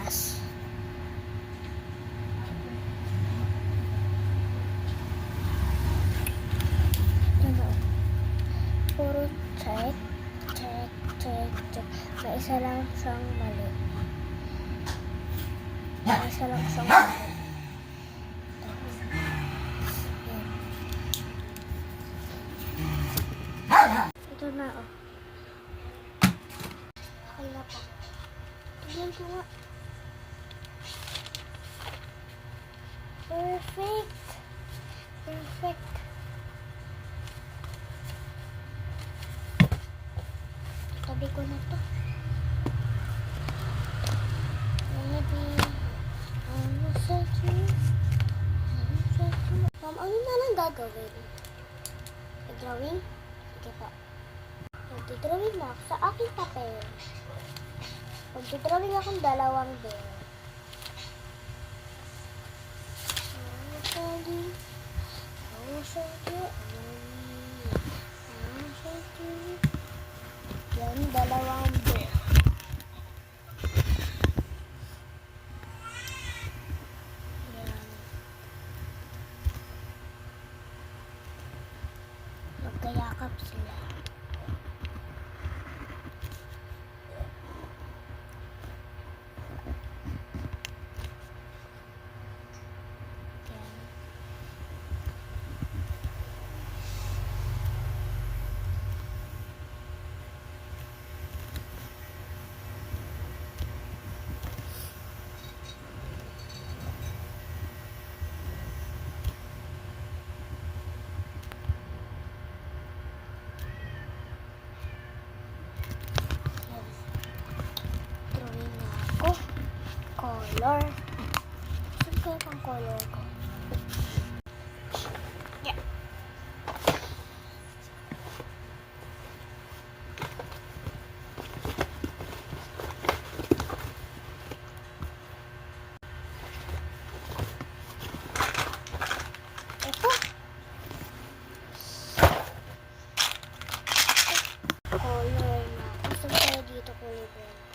taas. Ano? Puro check. May isa lang siyang mali. May isa lang siyang mali. Yan. Ito na, oh. Okay na pa. Tignan ko nga. Perfect. Perfect. Tabi ko na to. Ma'am, ano na lang gagawin? Drawing? Sige po. Magdidrawing na ako sa aking papel. Magdidrawing akong dalawang bear. Yan, dalawang bear. Yan. Magkayakap sila. Drawing na ako. Color. Saan kaya pang color ko? Yeah. Ito. Color na. Gusto kaya dito kulay brown.